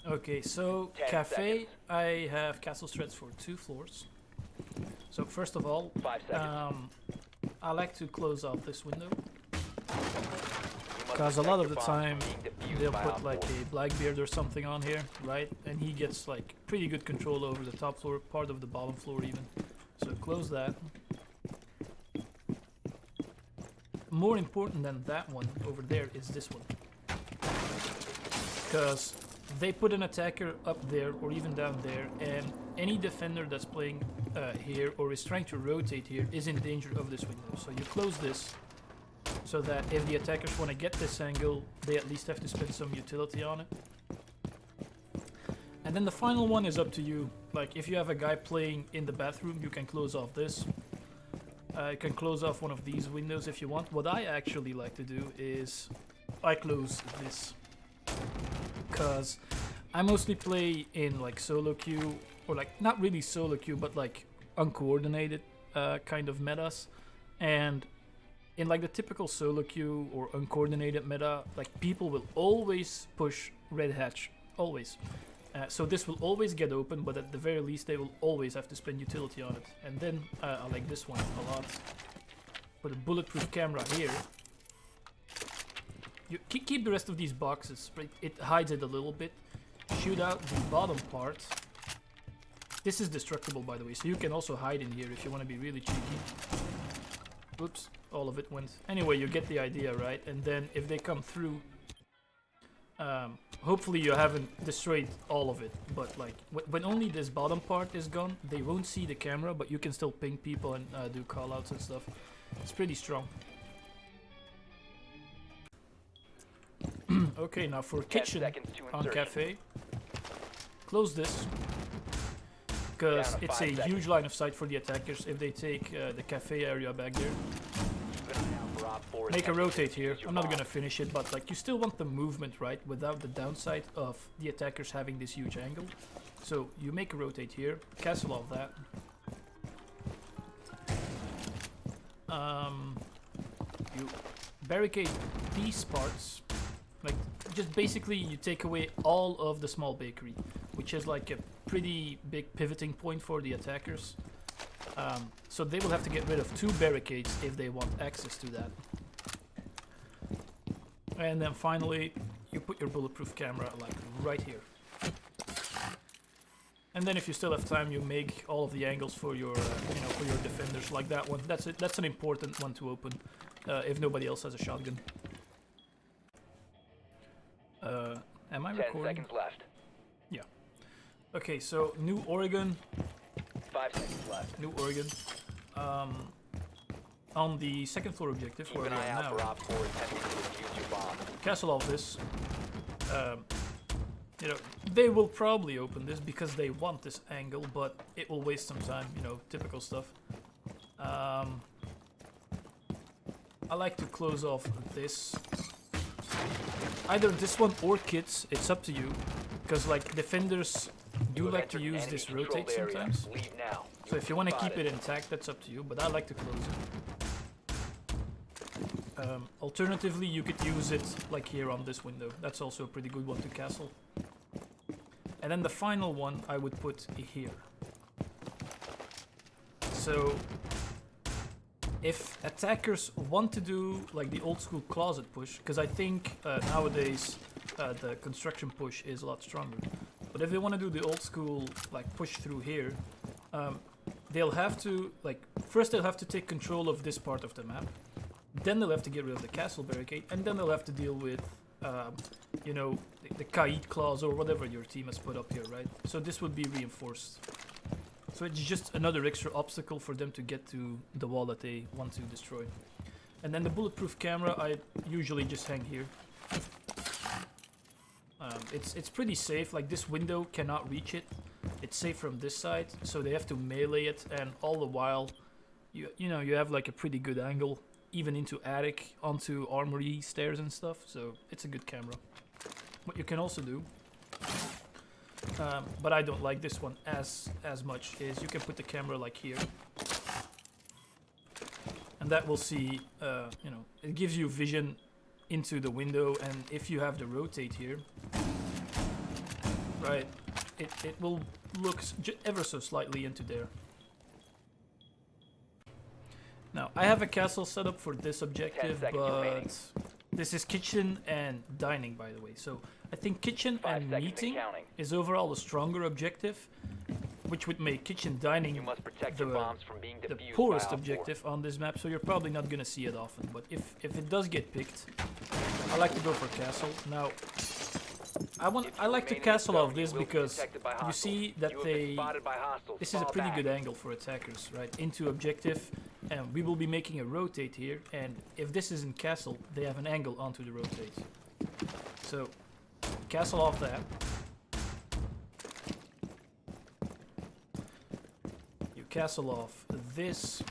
Okay, so 10 cafe, seconds. I have castle threats for 2 floors. So first of all, 5 seconds. I like to close off this window, You must because a protect lot your of the bombs time from being defused they'll by put Op like 4. a Blackbeard or something on here, right? And he gets like pretty good control over the top floor, part of the bottom floor even. So close that. More important than that one over there is this one, because they put an attacker up there or even down there, and any defender that's playing here or is trying to rotate here is in danger of this window. So you close this so that if the attackers want to get this angle, they at least have to spend some utility on it. And then the final one is up to you. Like if you have a guy playing in the bathroom, you can close off this. You can close off one of these windows if you want. What I actually like to do is I close this, because I mostly play in like solo queue, or like not really solo queue, but like uncoordinated kind of metas. And in like the typical solo queue or uncoordinated meta, like people will always push red hatch, always. So this will always get open, but at the very least they will always have to spend utility on it. And then I like this one a lot. Put a bulletproof camera here. You keep the rest of these boxes, but it hides it a little bit. Shoot out the bottom part. This is destructible, by the way, so you can also hide in here if you want to be really cheeky. Oops, all of it went. Anyway, you get the idea, right? And then if they come through, hopefully you haven't destroyed all of it, but like when only this bottom part is gone, they won't see the camera, but you can still ping people and do callouts and stuff. It's pretty strong. Okay, now for 10 kitchen seconds to on insertion. cafe, close this, because Down to it's 5 a seconds. huge line of sight for the attackers if they take the cafe area back there. Keep an eye out for Op 4's Make a attempting to rotate here. defuse your I'm not bomb. gonna finish it, but like you still want the movement, right? Without the downside of the attackers having this huge angle. So you make a rotate here, castle all that. You barricade these parts. Like just basically you take away all of the small bakery, which is like a pretty big pivoting point for the attackers. So they will have to get rid of 2 barricades if they want access to that. And then finally, you put your bulletproof camera like right here. And then if you still have time, you make all of the angles for your, for your defenders, like that one. That's it. That's an important one to open if nobody else has a shotgun. Am I 10 recording? seconds left. Yeah. Okay, so New Oregon. 5 seconds left. New Oregon. On the second floor objective, Keep where an we eye are out now, for Op 4 attempting to defuse your bomb. castle all this. They will probably open this because they want this angle, but it will waste some time, typical stuff. I like to close off this. Either this one or kits, it's up to you. Because like defenders You do have like to entered use enemy this controlled rotate area. sometimes. Leave now. So if you want to keep Spotted. it intact, that's up to you, but I like to close it. Alternatively, you could use it like here on this window. That's also a pretty good one to castle. And then the final one I would put here. So if attackers want to do like the old school closet push, because I think nowadays the construction push is a lot stronger. But if they want to do the old school like push through here, they'll have to first they'll have to take control of this part of the map. Then they'll have to get rid of the castle barricade, and then they'll have to deal with the Kaid clause or whatever your team has put up here, right? So this would be reinforced. So it's just another extra obstacle for them to get to the wall that they want to destroy. And then the bulletproof camera, I usually just hang here. It's pretty safe. Like this window cannot reach it. It's safe from this side, so they have to melee it, and all the while, you have like a pretty good angle, even into attic, onto armory stairs and stuff. So it's a good camera. What you can also do, but I don't like this one as much, is you can put the camera like here, and that will see, it gives you vision into the window, and if you have the rotate here, right? It will look ever so slightly into there. Now, I have a castle set up for this objective, 10 seconds but remaining. this is kitchen and dining, by the way. So I think kitchen 5 and seconds and meeting counting. is overall a stronger objective, which would make kitchen dining You must protect your bombs from being the defused poorest by Op 4. objective on this map, so you're probably not gonna see it often. But if it does get picked, I like to go for castle. Now, I like to castle off this because you see that this is a pretty good angle for attackers, right? Into objective, and we will be making a rotate here, and if this isn't castle, they have an angle onto the rotate. So, castle off that. You castle off this.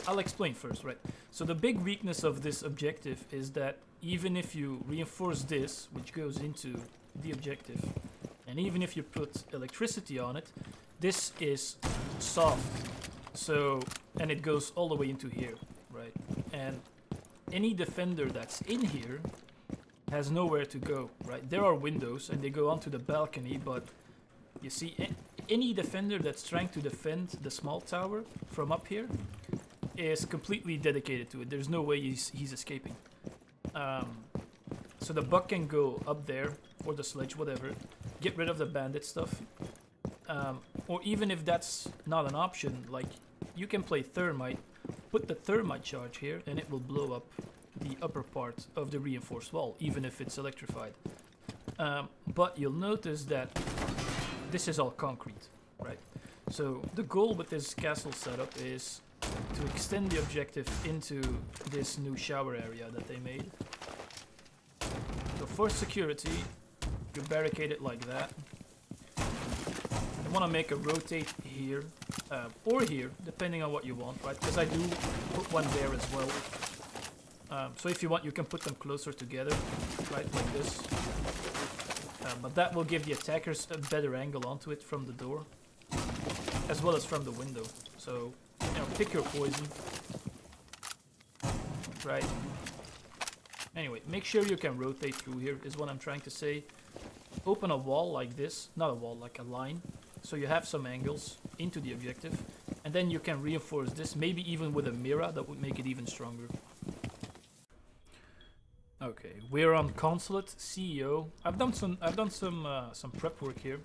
I'll explain first, right? So the big weakness of this objective is that even if you reinforce this, which goes into the objective, and even if you put electricity on it, this is soft. So, and it goes all the way into here, right? And any defender that's in here has nowhere to go, right? There are windows and they go onto the balcony, but you see, any defender that's trying to defend the small tower from up here is completely dedicated to it. There's no way he's escaping. So the buck can go up there, or the sledge, whatever, get rid of the bandit stuff. Or even if that's not an option, like, you can play thermite, put the thermite charge here, and it will blow up the upper part of the reinforced wall, even if it's electrified. But you'll notice that this is all concrete, right? So the goal with this castle setup is to extend the objective into this new shower area that they made. So for security, you barricade it like that. You want to make a rotate here, or here, depending on what you want, right? Because I do put one there as well. So if you want, you can put them closer together, right, like this. But that will give the attackers a better angle onto it from the door, as well as from the window. So, you know, pick your poison, right? Anyway, make sure you can rotate through here, is what I'm trying to say. Open a wall like this, not a wall, like a line, so you have some angles into the objective, and then you can reinforce this, maybe even with a mirror. That would make it even stronger. Okay, we're on Consulate CEO. I've done some prep work here,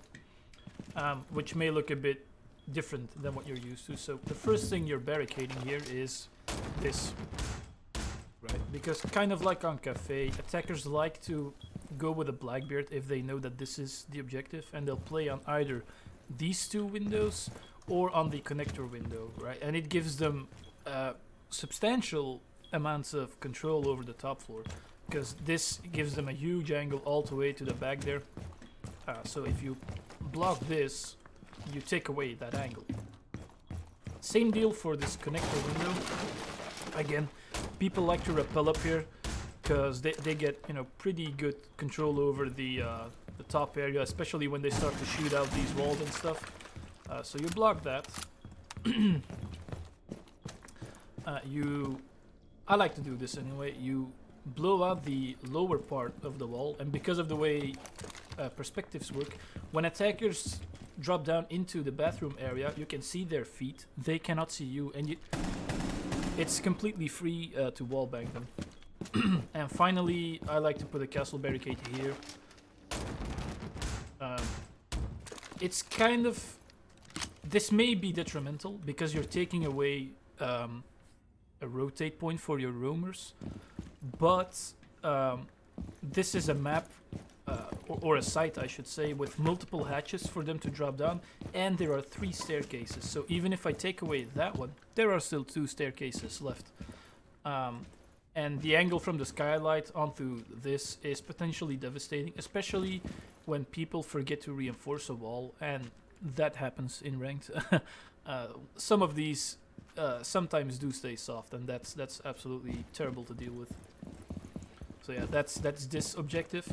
which may look a bit different than what you're used to. So the first thing you're barricading here is this, right? Because kind of like on Cafe, attackers like to go with a Blackbeard if they know that this is the objective, and they'll play on either these two windows or on the connector window, right? And it gives them substantial amounts of control over the top floor, because this gives them a huge angle all the way to the back there. So if you block this, you take away that angle. Same deal for this connector window. Again, people like to rappel up here because they get, you know, pretty good control over the top area, especially when they start to shoot out these walls and stuff. So you block that. I like to do this anyway. You blow out the lower part of the wall, and because of the way perspectives work, when attackers drop down into the bathroom area, you can see their feet. They cannot see you, and it's completely free to wallbang them. And finally, I like to put a castle barricade here. It's kind of... This may be detrimental, because you're taking away a rotate point for your roamers, but this is a map, or a site I should say, with multiple hatches for them to drop down, and there are 3 staircases. So even if I take away that one, there are still 2 staircases left. And the angle from the skylight onto this is potentially devastating, especially when people forget to reinforce a wall, and that happens in ranked. Some of these sometimes do stay soft, and that's absolutely terrible to deal with. So yeah, that's this objective.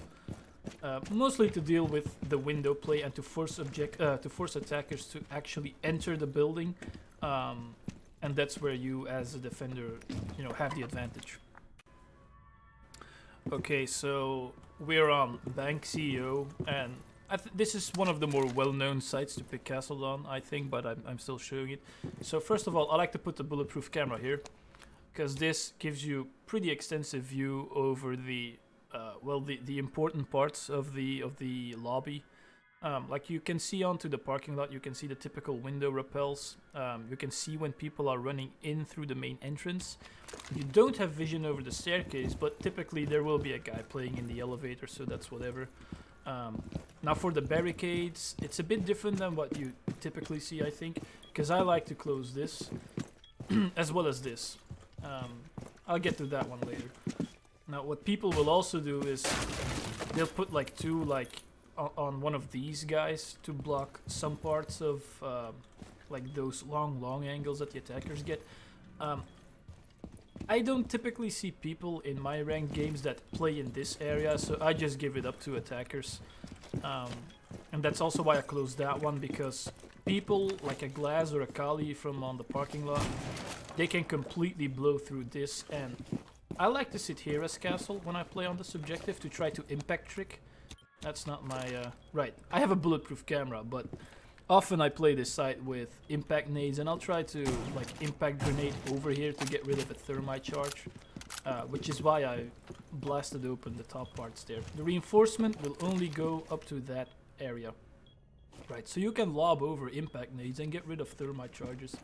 Mostly to deal with the window play and to force attackers to actually enter the building, and that's where you, as a defender, you know, have the advantage. Okay, so we're on Bank CEO, and this is one of the more well-known sites to pick castles on, I think, but I'm still showing it. So first of all, I like to put the bulletproof camera here, because this gives you pretty extensive view over the the important parts of the lobby. Like you can see onto the parking lot, you can see the typical window rappels. You can see when people are running in through the main entrance. You don't have vision over the staircase, but typically there will be a guy playing in the elevator, so that's whatever. Now for the barricades, it's a bit different than what you typically see, I think, because I like to close this as well as this. I'll get to that one later. Now what people will also do is they'll put like two on one of these guys to block some parts of like those long angles that the attackers get. I don't typically see people in my ranked games that play in this area, so I just give it up to attackers. And that's also why I closed that one, because people like a Glass or a Kali from on the parking lot, they can completely blow through this, and I like to sit here as castle when I play on the subjective to try to impact trick. That's not my... right, I have a bulletproof camera, but often I play this site with impact nades, and I'll try to like impact grenade over here to get rid of a thermite charge, which is why I blasted open the top parts there. The reinforcement will only go up to that area. Right, so you can lob over impact nades and get rid of thermite charges.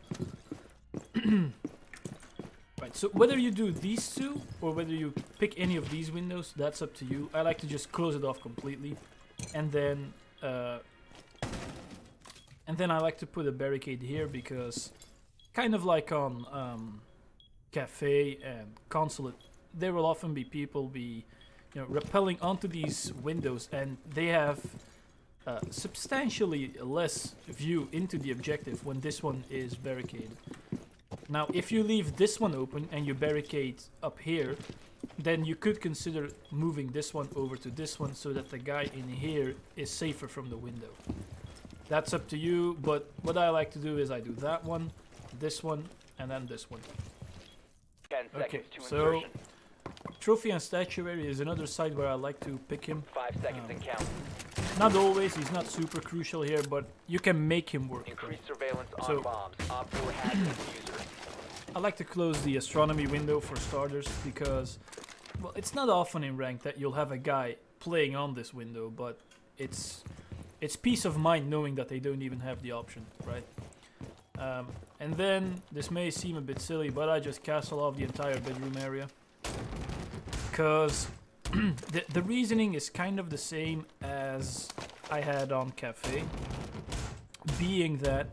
Right, so whether you do these two or whether you pick any of these windows, that's up to you. I like to just close it off completely, and then I like to put a barricade here, because kind of like on Cafe and Consulate, there will often be people rappelling onto these windows, and they have substantially less view into the objective when this one is barricaded. Now, if you leave this one open and you barricade up here, then you could consider moving this one over to this one so that the guy in here is safer from the window. That's up to you, but what I like to do is I do that one, and then this one. 10 seconds Okay, to so insertion. Trophy and Statuary is another side where I like to pick him. 5 seconds and count. Not always, he's not super crucial here, but you can make him work. Increased surveillance on So- bombs. Op 4 has the diffuser. I like to close the astronomy window for starters, because, well, it's not often in rank that you'll have a guy playing on this window, but it's peace of mind knowing that they don't even have the option, right? And then, this may seem a bit silly, but I just castle off the entire bedroom area, because the reasoning is kind of the same as I had on Cafe, being that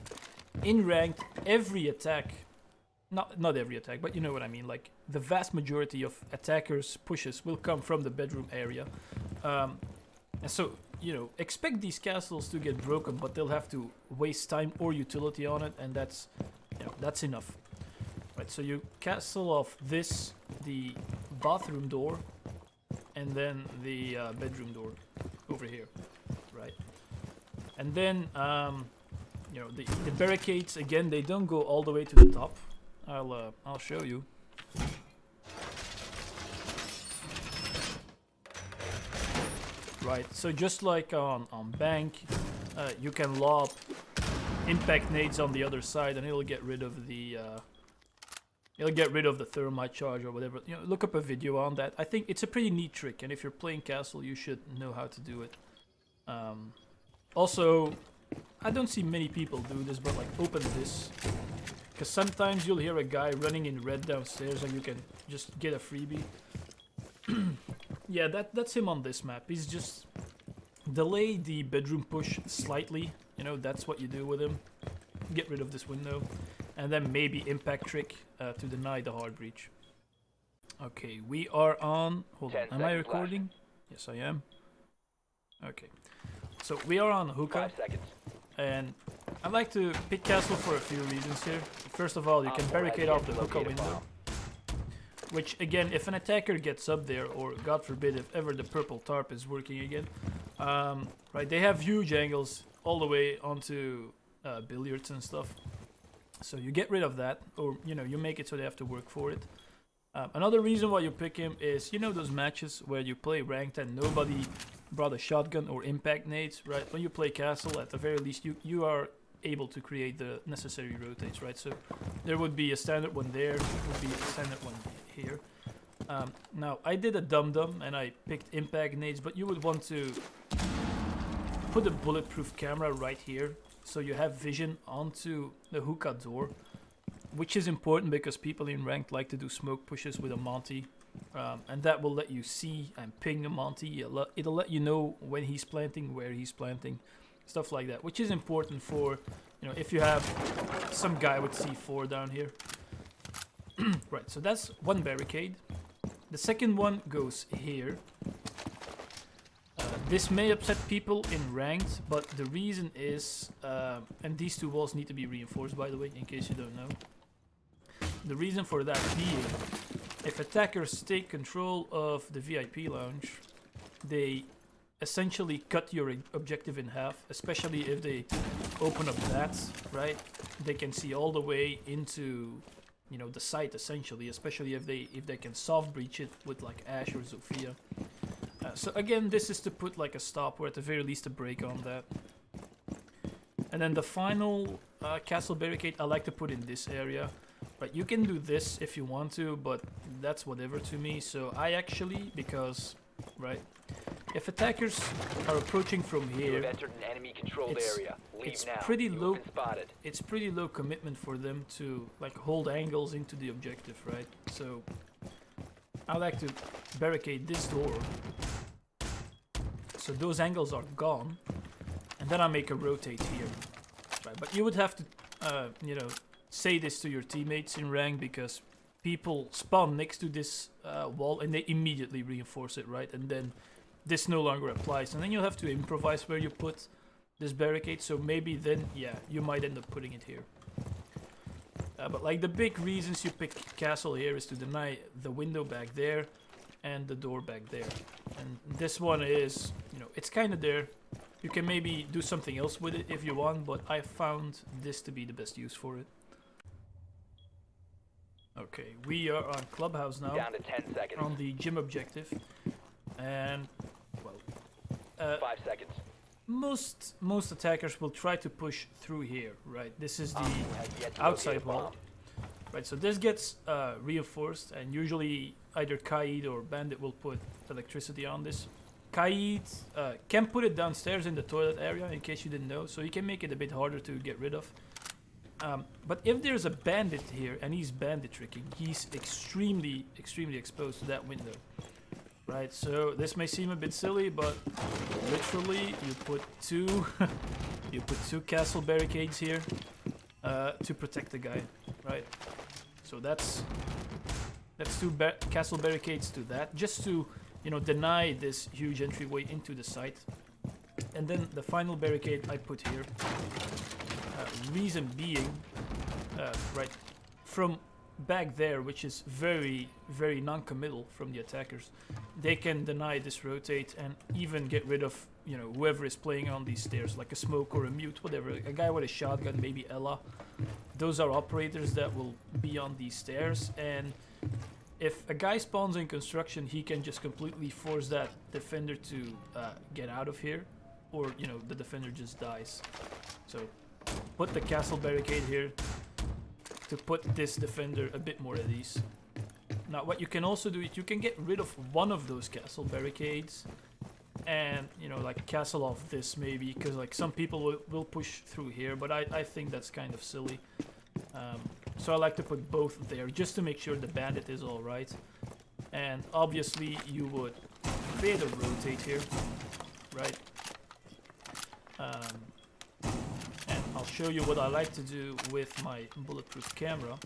in ranked, every attack, not every attack, but you know what I mean, like the vast majority of attackers' pushes will come from the bedroom area, and so, you know, expect these castles to get broken, but they'll have to waste time or utility on it, and that's, you know, that's enough. Right, so you castle off this, the bathroom door, and then the bedroom door over here, right? And then, you know, the barricades, again, they don't go all the way to the top. I'll show you. Right, so just like on Bank, you can lob impact nades on the other side, and it'll get rid of the thermite charge or whatever. You know, look up a video on that. I think it's a pretty neat trick, and if you're playing Castle, you should know how to do it. Also, I don't see many people do this, but like open this, because sometimes you'll hear a guy running in red downstairs, and you can just get a freebie. Yeah, that's him on this map. He's just delay the bedroom push slightly. You know, that's what you do with him. Get rid of this window, and then maybe impact trick to deny the hard breach. Okay, we are on. Hold on, am I recording? Yes, I am. Okay, so we are on Hookah, 5 seconds. and I like to pick Castle for a few reasons here. First of all, you can barricade off the Hookah window, which again, if an attacker gets up there, or God forbid if ever the purple tarp is working again, right, they have huge angles all the way onto billiards and stuff. So you get rid of that, or you know, you make it so they have to work for it. Another reason why you pick him is, you know, those matches where you play ranked and nobody brought a shotgun or impact nades, right? When you play castle, at the very least, you are able to create the necessary rotates, right? So there would be a standard one there, would be a standard one here. Now, I did a dum-dum and I picked impact nades, but you would want to put a bulletproof camera right here so you have vision onto the hookah door, which is important because people in ranked like to do smoke pushes with a Monty, and that will let you see and ping a Monty. It'll let you know when he's planting, where he's planting, stuff like that, which is important for, you know, if you have some guy with C4 down here. Right, so that's one barricade. The second one goes here. This may upset people in ranked, but the reason is, and these two walls need to be reinforced, by the way, in case you don't know. The reason for that being, if attackers take control of the VIP lounge, they essentially cut your objective in half, especially if they open up that, right? They can see all the way into, you know, the site essentially, especially if they can soft breach it with like Ash or Zofia. So again, this is to put like a stop, or at the very least a break on that. And then the final castle barricade I like to put in this area. Right, you can do this if you want to, but that's whatever to me. So I actually, because, right, if attackers are approaching from here, it's pretty low. It's pretty low commitment for them to like hold angles into the objective, right? So I like to barricade this door, so those angles are gone, and then I make a rotate here, right? But you would have to, you know, say this to your teammates in rank, because people spawn next to this wall and they immediately reinforce it, right? And then this no longer applies, and then you'll have to improvise where you put this barricade. So maybe then, yeah, you might end up putting it here. But like the big reasons you pick castle here is to deny the window back there and the door back there. And this one is, you know, it's kind of there. You can maybe do something else with it if you want, but I found this to be the best use for it. Okay, we are on Clubhouse now, down to 10 seconds. On the gym objective, and well, 5 seconds. Most attackers will try to push through here, right? This is the outside wall, right? So this gets reinforced, and usually either Kaid or Bandit will put electricity on this. Kaid can put it downstairs in the toilet area, in case you didn't know, so he can make it a bit harder to get rid of. But if there's a bandit here and he's bandit tricking, he's extremely exposed to that window, right? So this may seem a bit silly, but literally you put two two castle barricades here to protect the guy, right? So that's two castle barricades to that, just to, you know, deny this huge entryway into the site. And then the final barricade I put here. Reason being, right, from back there, which is very non-committal from the attackers, they can deny this rotate and even get rid of, you know, whoever is playing on these stairs, like a smoke or a mute, whatever, a guy with a shotgun, maybe Ella. Those are operators that will be on these stairs, and if a guy spawns in construction, he can just completely force that defender to get out of here, or, you know, the defender just dies. So put the castle barricade here to put this defender a bit more at ease. Now what you can also do is you can get rid of one of those castle barricades and, you know, like castle off this maybe, because like some people will push through here, but I think that's kind of silly. So I like to put both there just to make sure the bandit is alright. And obviously you would create a rotate here, right? And I'll show you what I like to do with my bulletproof camera.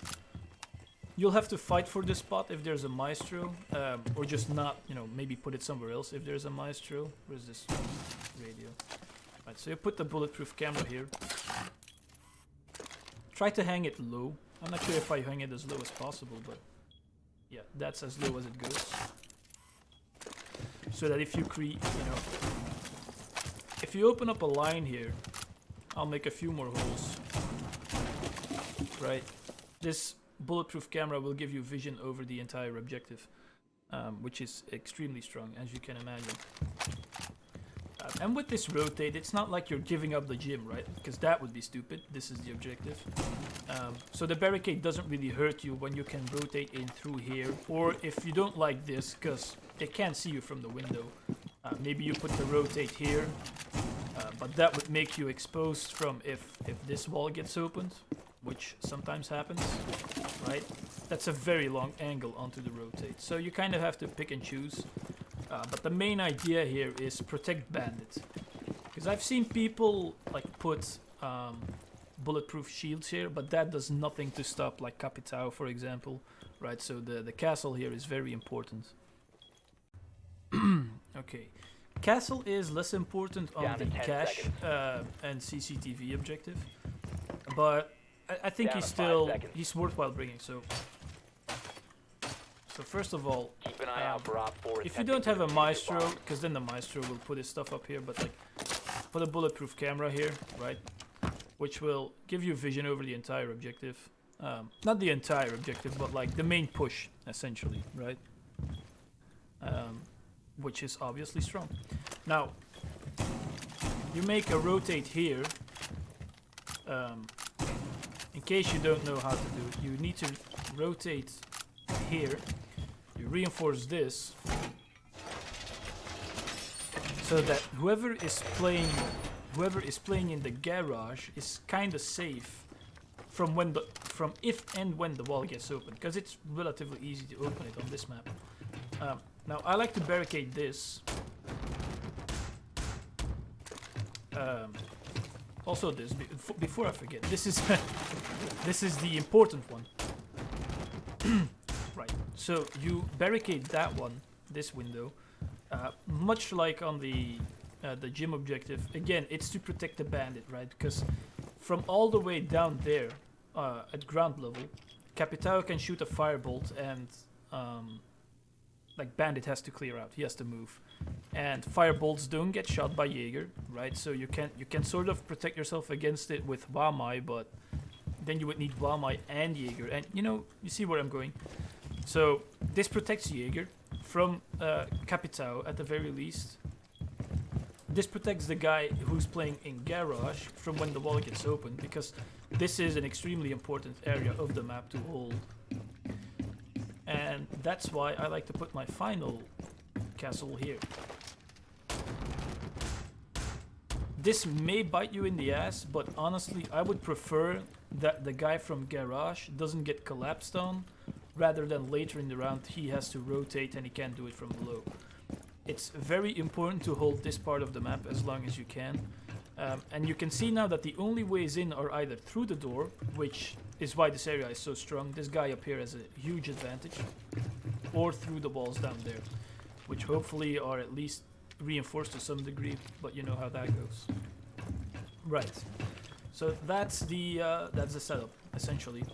You'll have to fight for this spot if there's a maestro, or just not, you know, maybe put it somewhere else if there's a maestro. Where's this radio? Right, so you put the bulletproof camera here. Try to hang it low. I'm not sure if I hang it as low as possible, but yeah, that's as low as it goes. So that if you create, you know, if you open up a line here, I'll make a few more holes, right? This bulletproof camera will give you vision over the entire objective, which is extremely strong, as you can imagine. And with this rotate, it's not like you're giving up the gym, right? Because that would be stupid. This is the objective. So the barricade doesn't really hurt you when you can rotate in through here. Or if you don't like this, because they can't see you from the window, maybe you put the rotate here. But that would make you exposed from if this wall gets opened, which sometimes happens, right? That's a very long angle onto the rotate. So you kind of have to pick and choose. But the main idea here is protect bandit. Because I've seen people like put bulletproof shields here, but that does nothing to stop like Capitao, for example, right? So the castle here is very important. Okay. Castle is less important on the cache and CCTV objective, but I think he's worthwhile bringing. So first of all, keep an eye out for Op 4. If you don't have a maestro, because then the maestro will put his stuff up here, but like put a bulletproof camera here, right, which will give you vision over the entire objective. Not the entire objective, but like the main push, essentially, right? Which is obviously strong. Now, you make a rotate here. In case you don't know how to do it, you need to rotate here. You reinforce this so that whoever is playing in the garage is kind of safe from if and when the wall gets open, because it's relatively easy to open it on this map. Now I like to barricade this. Also this, before I forget, this is this is the important one. Right, so you barricade that one, this window, much like on the gym objective. Again, it's to protect the bandit, right? Because from all the way down there at ground level, Capitao can shoot a firebolt and like bandit has to clear out, he has to move. And firebolts don't get shot by Jaeger, right? So you can sort of protect yourself against it with Wamai, but then you would need Wamai and Jaeger, and you see where I'm going. So this protects Jaeger from Capitao at the very least. This protects the guy who's playing in garage from when the wall gets open, because this is an extremely important area of the map to hold. And that's why I like to put my final castle here. This may bite you in the ass, but honestly I would prefer that the guy from garage doesn't get collapsed on, rather than later in the round he has to rotate and he can't do it from below. It's very important to hold this part of the map as long as you can. And you can see now that the only ways in are either through the door, which is why this area is so strong. This guy up here has a huge advantage. Or through the walls down there, which hopefully are at least reinforced to some degree, but you know how that goes. Right. So that's the setup, essentially.